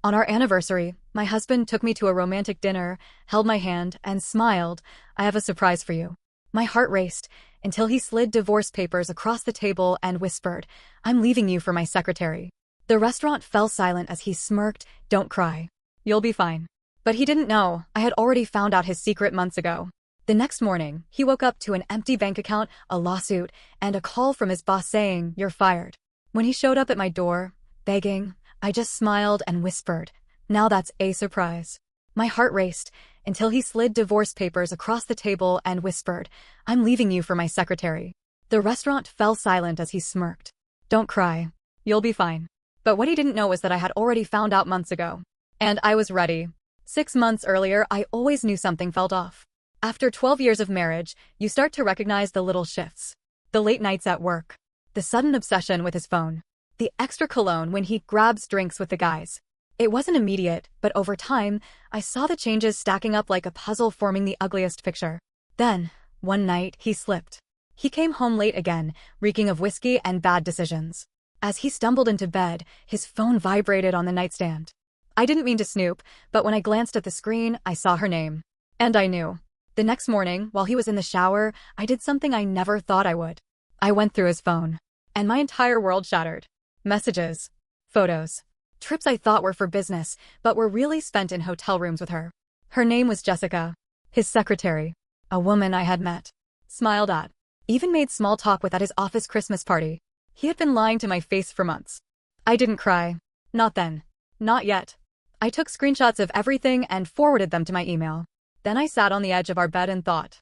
On our anniversary, my husband took me to a romantic dinner, held my hand, and smiled. I have a surprise for you. My heart raced until he slid divorce papers across the table and whispered, I'm leaving you for my secretary. The restaurant fell silent as he smirked, don't cry. You'll be fine. But he didn't know, I had already found out his secret months ago. The next morning, he woke up to an empty bank account, a lawsuit, and a call from his boss saying, you're fired. When he showed up at my door, begging, I just smiled and whispered, now that's a surprise. My heart raced until he slid divorce papers across the table and whispered, I'm leaving you for my secretary. The restaurant fell silent as he smirked. Don't cry. You'll be fine. But what he didn't know was that I had already found out months ago. And I was ready. 6 months earlier, I always knew something felt off. After 12 years of marriage, you start to recognize the little shifts. The late nights at work. The sudden obsession with his phone. The extra cologne when he grabs drinks with the guys. It wasn't immediate, but over time, I saw the changes stacking up like a puzzle forming the ugliest picture. Then, one night, he slipped. He came home late again, reeking of whiskey and bad decisions. As he stumbled into bed, his phone vibrated on the nightstand. I didn't mean to snoop, but when I glanced at the screen, I saw her name. And I knew. The next morning, while he was in the shower, I did something I never thought I would. I went through his phone. And my entire world shattered. Messages. Photos. Trips I thought were for business, but were really spent in hotel rooms with her. Her name was Jessica. His secretary. A woman I had met. Smiled at. Even made small talk with at his office Christmas party. He had been lying to my face for months. I didn't cry. Not then. Not yet. I took screenshots of everything and forwarded them to my email. Then I sat on the edge of our bed and thought.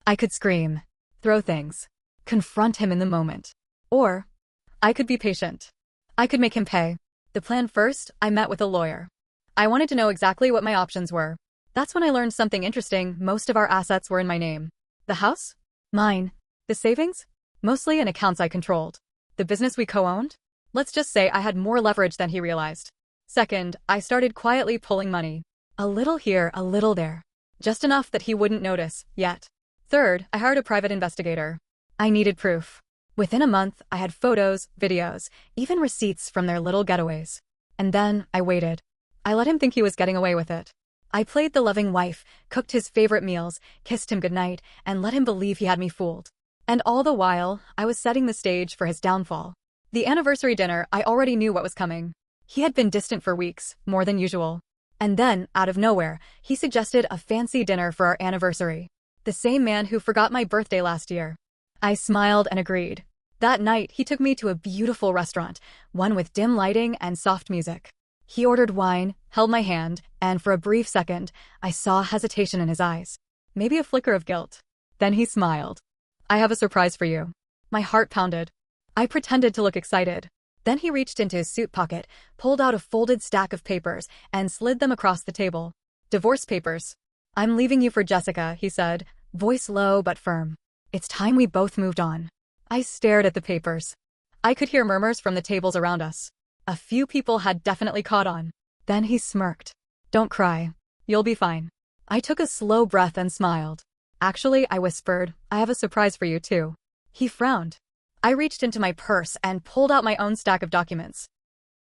I could scream. Throw things. Confront him in the moment. Or I could be patient. I could make him pay. The plan first, I met with a lawyer. I wanted to know exactly what my options were. That's when I learned something interesting. Most of our assets were in my name. The house? Mine. The savings? Mostly in accounts I controlled. The business we co-owned? Let's just say I had more leverage than he realized. Second, I started quietly pulling money. A little here, a little there. Just enough that he wouldn't notice, yet. Third, I hired a private investigator. I needed proof. Within a month, I had photos, videos, even receipts from their little getaways. And then, I waited. I let him think he was getting away with it. I played the loving wife, cooked his favorite meals, kissed him goodnight, and let him believe he had me fooled. And all the while, I was setting the stage for his downfall. The anniversary dinner, I already knew what was coming. He had been distant for weeks, more than usual. And then, out of nowhere, he suggested a fancy dinner for our anniversary. The same man who forgot my birthday last year. I smiled and agreed. That night, he took me to a beautiful restaurant, one with dim lighting and soft music. He ordered wine, held my hand, and for a brief second, I saw hesitation in his eyes. Maybe a flicker of guilt. Then he smiled. I have a surprise for you. My heart pounded. I pretended to look excited. Then he reached into his suit pocket, pulled out a folded stack of papers, and slid them across the table. Divorce papers. I'm leaving you for Jessica, he said, voice low but firm. It's time we both moved on. I stared at the papers. I could hear murmurs from the tables around us. A few people had definitely caught on. Then he smirked. Don't cry. You'll be fine. I took a slow breath and smiled. Actually, I whispered, I have a surprise for you too. He frowned. I reached into my purse and pulled out my own stack of documents.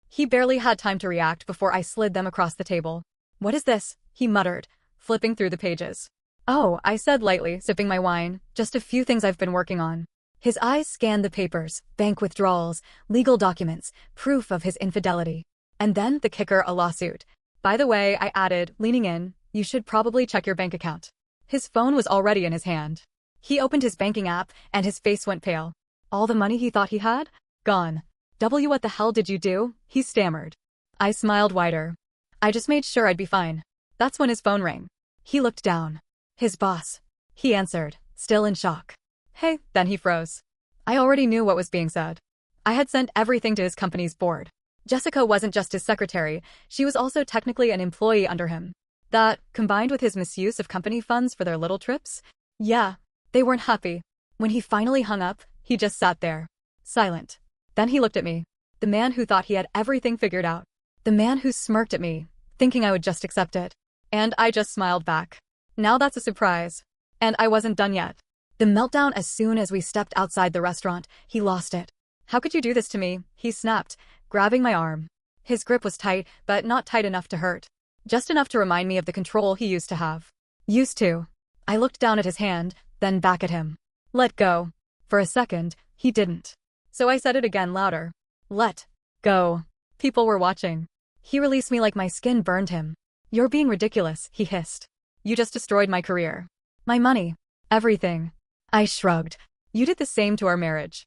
He barely had time to react before I slid them across the table. What is this? He muttered, flipping through the pages. Oh, I said lightly, sipping my wine, just a few things I've been working on. His eyes scanned the papers, bank withdrawals, legal documents, proof of his infidelity. And then the kicker, a lawsuit. By the way, I added, leaning in, you should probably check your bank account. His phone was already in his hand. He opened his banking app, and his face went pale. All the money he thought he had? Gone. What the hell did you do? He stammered. I smiled wider. I just made sure I'd be fine. That's when his phone rang. He looked down. His boss. He answered, still in shock. Hey, then he froze. I already knew what was being said. I had sent everything to his company's board. Jessica wasn't just his secretary, she was also technically an employee under him. That, combined with his misuse of company funds for their little trips, yeah, they weren't happy. When he finally hung up, he just sat there, silent. Then he looked at me. The man who thought he had everything figured out. The man who smirked at me, thinking I would just accept it. And I just smiled back. Now that's a surprise. And I wasn't done yet. The meltdown as soon as we stepped outside the restaurant, he lost it. How could you do this to me? He snapped, grabbing my arm. His grip was tight, but not tight enough to hurt. Just enough to remind me of the control he used to have. Used to. I looked down at his hand, then back at him. Let go. For a second, he didn't. So I said it again louder. Let go. People were watching. He released me like my skin burned him. You're being ridiculous, he hissed. You just destroyed my career. My money. Everything. I shrugged. You did the same to our marriage.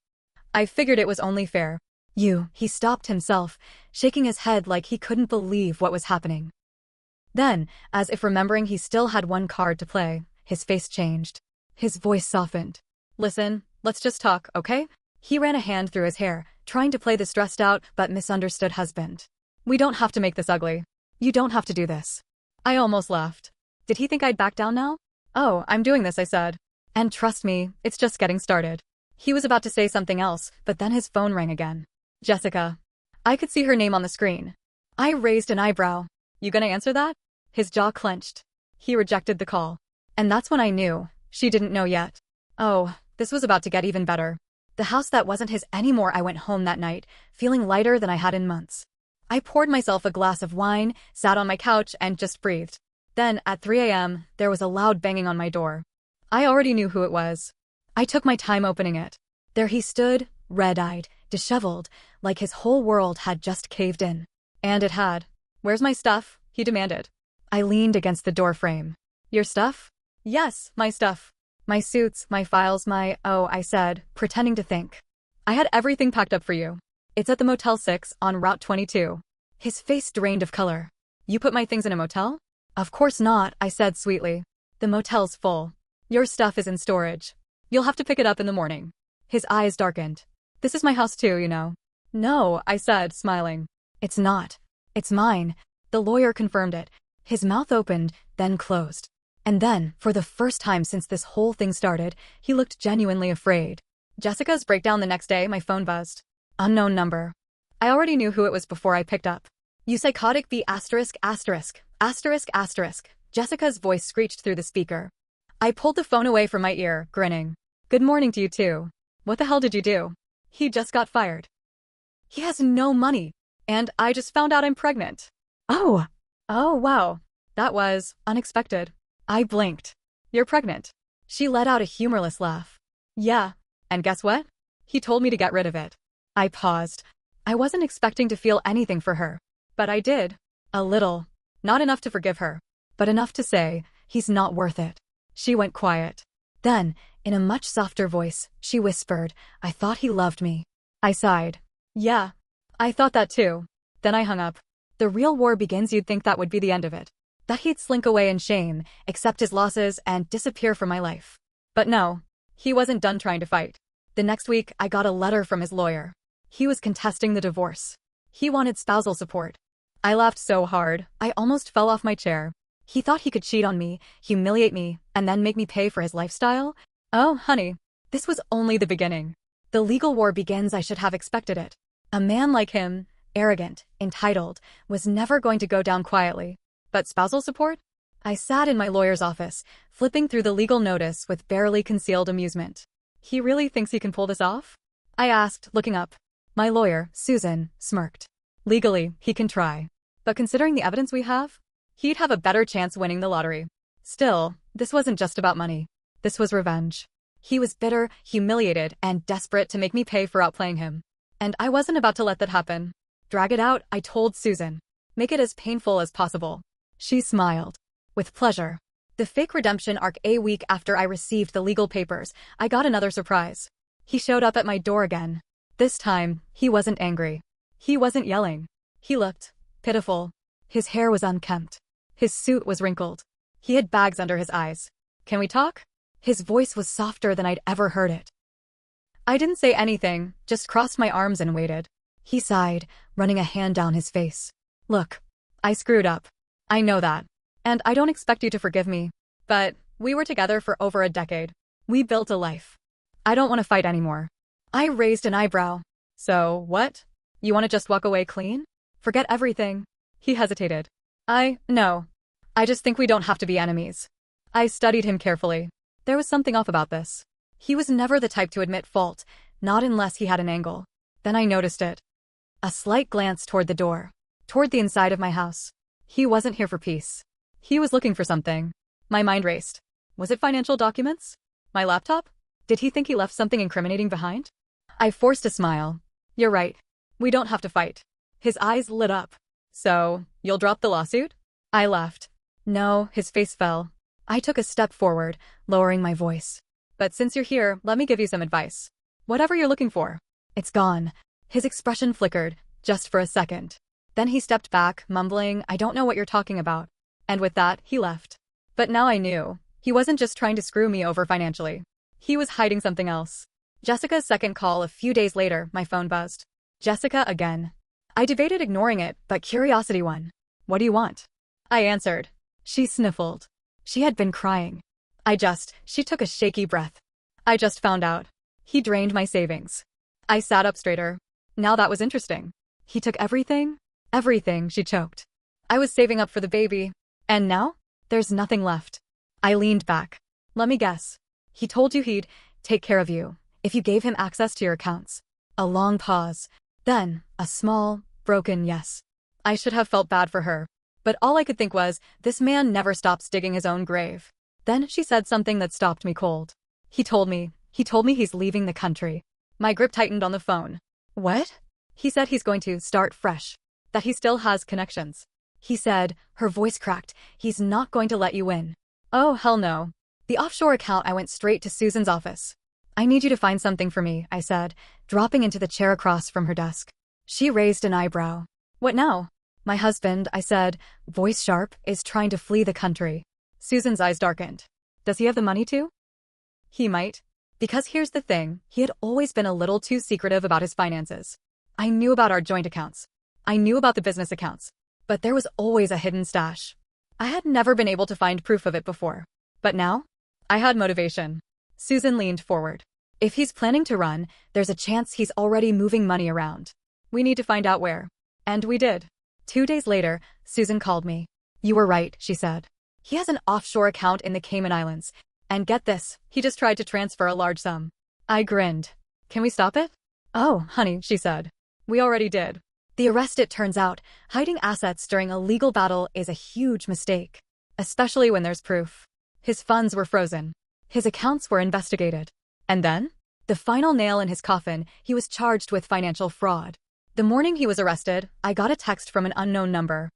I figured it was only fair. He stopped himself, shaking his head like he couldn't believe what was happening. Then, as if remembering he still had one card to play, his face changed. His voice softened. Listen, let's just talk, okay? He ran a hand through his hair, trying to play the stressed out but misunderstood husband. We don't have to make this ugly. You don't have to do this. I almost laughed. Did he think I'd back down now? Oh, I'm doing this, I said. And trust me, it's just getting started. He was about to say something else, but then his phone rang again. Jessica. I could see her name on the screen. I raised an eyebrow. You gonna answer that? His jaw clenched. He rejected the call. And that's when I knew. She didn't know yet. Oh, this was about to get even better. The house that wasn't his anymore. I went home that night, feeling lighter than I had in months. I poured myself a glass of wine, sat on my couch, and just breathed. Then, at 3 a.m., there was a loud banging on my door. I already knew who it was. I took my time opening it. There he stood, red-eyed, disheveled, like his whole world had just caved in. And it had. Where's my stuff? He demanded. I leaned against the doorframe. Your stuff? Yes, my stuff. My suits, my files, I said, pretending to think. I had everything packed up for you. It's at the Motel 6 on Route 22. His face drained of color. You put my things in a motel? Of course not, I said sweetly. The motel's full. Your stuff is in storage. You'll have to pick it up in the morning. His eyes darkened. This is my house too, you know. No, I said, smiling. It's not. It's mine. The lawyer confirmed it. His mouth opened, then closed. And then, for the first time since this whole thing started, he looked genuinely afraid. Jessica's breakdown the next day, my phone buzzed. Unknown number. I already knew who it was before I picked up. You psychotic B**********. Jessica's voice screeched through the speaker. I pulled the phone away from my ear, grinning. Good morning to you too. What the hell did you do? He just got fired. He has no money. And I just found out I'm pregnant. Oh wow. That was unexpected. I blinked. You're pregnant. She let out a humorless laugh. Yeah. And guess what? He told me to get rid of it. I paused. I wasn't expecting to feel anything for her. But I did. A little. Not enough to forgive her. But enough to say, he's not worth it. She went quiet. Then, in a much softer voice, she whispered, I thought he loved me. I sighed. Yeah. I thought that too. Then I hung up. The real war begins. You'd think that would be the end of it. That he'd slink away in shame, accept his losses, and disappear from my life. But no. He wasn't done trying to fight. The next week, I got a letter from his lawyer. He was contesting the divorce. He wanted spousal support. I laughed so hard, I almost fell off my chair. He thought he could cheat on me, humiliate me, and then make me pay for his lifestyle? Oh, honey. This was only the beginning. The legal war begins. I should have expected it. A man like him, arrogant, entitled, was never going to go down quietly. But spousal support? I sat in my lawyer's office, flipping through the legal notice with barely concealed amusement. He really thinks he can pull this off? I asked, looking up. My lawyer, Susan, smirked. Legally, he can try. But considering the evidence we have, he'd have a better chance winning the lottery. Still, this wasn't just about money. This was revenge. He was bitter, humiliated, and desperate to make me pay for outplaying him. And I wasn't about to let that happen. Drag it out, I told Susan. Make it as painful as possible. She smiled. With pleasure. The fake redemption arc. A week after I received the legal papers, I got another surprise. He showed up at my door again. This time, he wasn't angry. He wasn't yelling. He looked pitiful. His hair was unkempt. His suit was wrinkled. He had bags under his eyes. Can we talk? His voice was softer than I'd ever heard it. I didn't say anything, just crossed my arms and waited. He sighed, running a hand down his face. Look, I screwed up. I know that. And I don't expect you to forgive me. But we were together for over a decade. We built a life. I don't want to fight anymore. I raised an eyebrow. So, what? You want to just walk away clean? Forget everything? He hesitated. No. I just think we don't have to be enemies. I studied him carefully. There was something off about this. He was never the type to admit fault, not unless he had an angle. Then I noticed it. A slight glance toward the door. toward the inside of my house. He wasn't here for peace. He was looking for something. My mind raced. Was it financial documents? My laptop? Did he think he left something incriminating behind? I forced a smile. You're right. We don't have to fight. His eyes lit up. So, you'll drop the lawsuit? I laughed. No, his face fell. I took a step forward, lowering my voice. But since you're here, let me give you some advice. Whatever you're looking for, it's gone. His expression flickered, just for a second. Then he stepped back, mumbling, I don't know what you're talking about. And with that, he left. But now I knew. He wasn't just trying to screw me over financially. He was hiding something else. Jessica's second call a few days later, my phone buzzed. Jessica again. I debated ignoring it, but curiosity won. What do you want? I answered. She sniffled. She had been crying. She took a shaky breath. I just found out. He drained my savings. I sat up straighter. Now that was interesting. He took everything? Everything, she choked. I was saving up for the baby. And now? There's nothing left. I leaned back. Let me guess. He told you he'd take care of you if you gave him access to your accounts. A long pause. Then, a small, broken yes. I should have felt bad for her. But all I could think was, this man never stops digging his own grave. Then she said something that stopped me cold. He told me he's leaving the country. My grip tightened on the phone. What? He said he's going to start fresh. That he still has connections. He said, her voice cracked, he's not going to let you in. Oh, hell no. The offshore account, I went straight to Susan's office. I need you to find something for me, I said, dropping into the chair across from her desk. She raised an eyebrow. What now? My husband, I said, voice sharp, is trying to flee the country. Susan's eyes darkened. Does he have the money to? He might. Because here's the thing, he had always been a little too secretive about his finances. I knew about our joint accounts. I knew about the business accounts. But there was always a hidden stash. I had never been able to find proof of it before. But now? I had motivation. Susan leaned forward. If he's planning to run, there's a chance he's already moving money around. We need to find out where. And we did. 2 days later, Susan called me. You were right, she said. He has an offshore account in the Cayman Islands. And get this, he just tried to transfer a large sum. I grinned. Can we stop it? Oh, honey, she said. We already did. The arrest, it turns out, hiding assets during a legal battle is a huge mistake. Especially when there's proof. His funds were frozen. His accounts were investigated. And then? The final nail in his coffin, he was charged with financial fraud. The morning he was arrested, I got a text from an unknown number.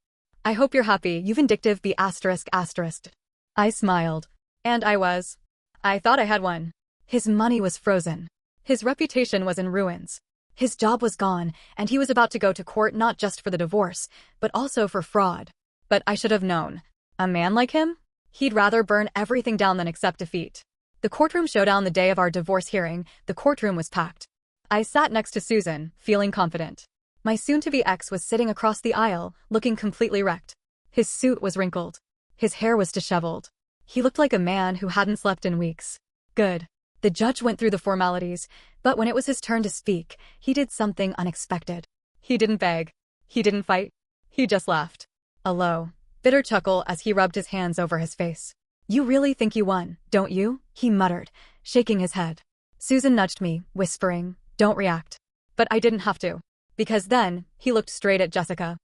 I hope you're happy, you vindictive B*****. I smiled. And I was. I thought I had one. His money was frozen. His reputation was in ruins. His job was gone, and he was about to go to court not just for the divorce, but also for fraud. But I should have known. A man like him? He'd rather burn everything down than accept defeat. The courtroom showdown the day of our divorce hearing, the courtroom was packed. I sat next to Susan, feeling confident. My soon-to-be ex was sitting across the aisle, looking completely wrecked. His suit was wrinkled. His hair was disheveled. He looked like a man who hadn't slept in weeks. Good. The judge went through the formalities, but when it was his turn to speak, he did something unexpected. He didn't beg. He didn't fight. He just laughed. A low, bitter chuckle as he rubbed his hands over his face. You really think you won, don't you? He muttered, shaking his head. Susan nudged me, whispering, don't react. But I didn't have to. Because then, he looked straight at Jessica.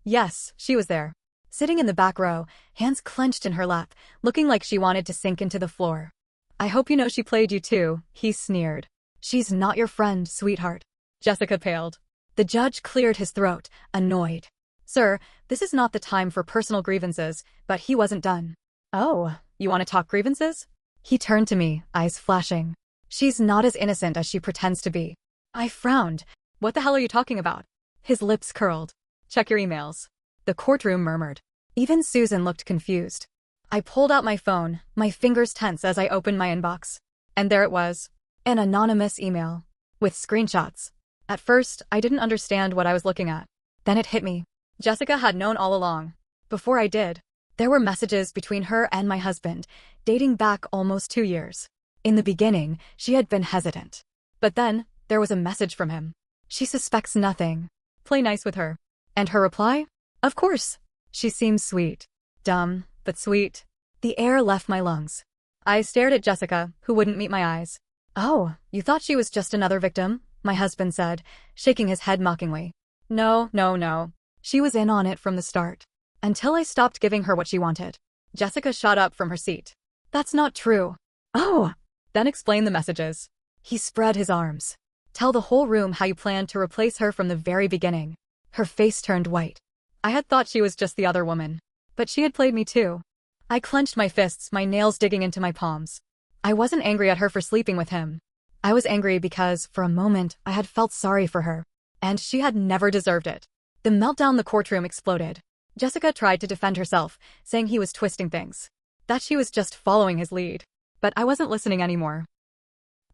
Yes, she was there. Sitting in the back row, hands clenched in her lap, looking like she wanted to sink into the floor. I hope you know she played you too, he sneered. She's not your friend, sweetheart. Jessica paled. The judge cleared his throat, annoyed. Sir, this is not the time for personal grievances, but he wasn't done. Oh, you want to talk grievances? He turned to me, eyes flashing. She's not as innocent as she pretends to be. I frowned. What the hell are you talking about? His lips curled. Check your emails. The courtroom murmured. Even Susan looked confused. I pulled out my phone, my fingers tense as I opened my inbox. And there it was. An anonymous email. With screenshots. At first, I didn't understand what I was looking at. Then it hit me. Jessica had known all along. Before I did. There were messages between her and my husband, dating back almost 2 years. In the beginning, she had been hesitant. But then, there was a message from him. She suspects nothing. Play nice with her. And her reply? Of course. She seems sweet. Dumb, but sweet. The air left my lungs. I stared at Jessica, who wouldn't meet my eyes. Oh, you thought she was just another victim? My husband said, shaking his head mockingly. No. She was in on it from the start. Until I stopped giving her what she wanted. Jessica shot up from her seat. That's not true. Oh! Then explain the messages. He spread his arms. Tell the whole room how you planned to replace her from the very beginning. Her face turned white. I had thought she was just the other woman. But she had played me too. I clenched my fists, my nails digging into my palms. I wasn't angry at her for sleeping with him. I was angry because, for a moment, I had felt sorry for her. And she had never deserved it. The meltdown, the courtroom exploded. Jessica tried to defend herself, saying he was twisting things. That she was just following his lead. But I wasn't listening anymore.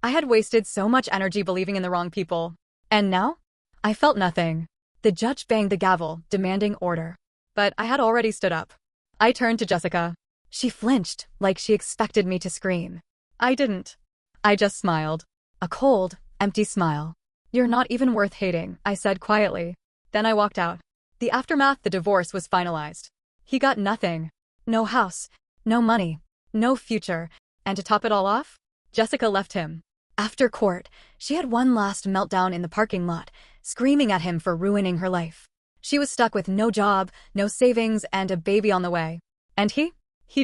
I had wasted so much energy believing in the wrong people. And now? I felt nothing. The judge banged the gavel, demanding order. But I had already stood up. I turned to Jessica. She flinched, like she expected me to scream. I didn't. I just smiled. A cold, empty smile. You're not even worth hating, I said quietly. Then I walked out. The aftermath, the divorce was finalized. He got nothing. No house, no money, no future, and to top it all off, Jessica left him. After court, she had one last meltdown in the parking lot, screaming at him for ruining her life. She was stuck with no job, no savings, and a baby on the way. And he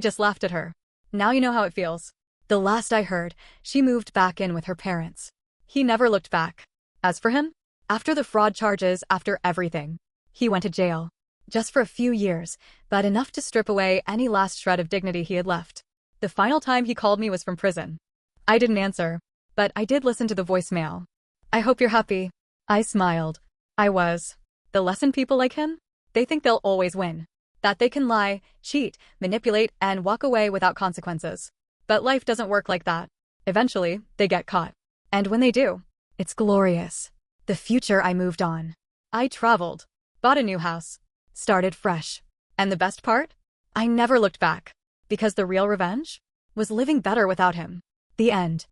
just laughed at her. Now you know how it feels. The last I heard, she moved back in with her parents. He never looked back. As for him, after the fraud charges, after everything, he went to jail. Just for a few years, but enough to strip away any last shred of dignity he had left. The final time he called me was from prison. I didn't answer, but I did listen to the voicemail. I hope you're happy. I smiled. I was. The lesson, people like him? They think they'll always win. That they can lie, cheat, manipulate, and walk away without consequences. But life doesn't work like that. Eventually, they get caught. And when they do, it's glorious. The future, I moved on. I traveled. Bought a new house. Started fresh. And the best part? I never looked back. Because the real revenge? Was living better without him. The end.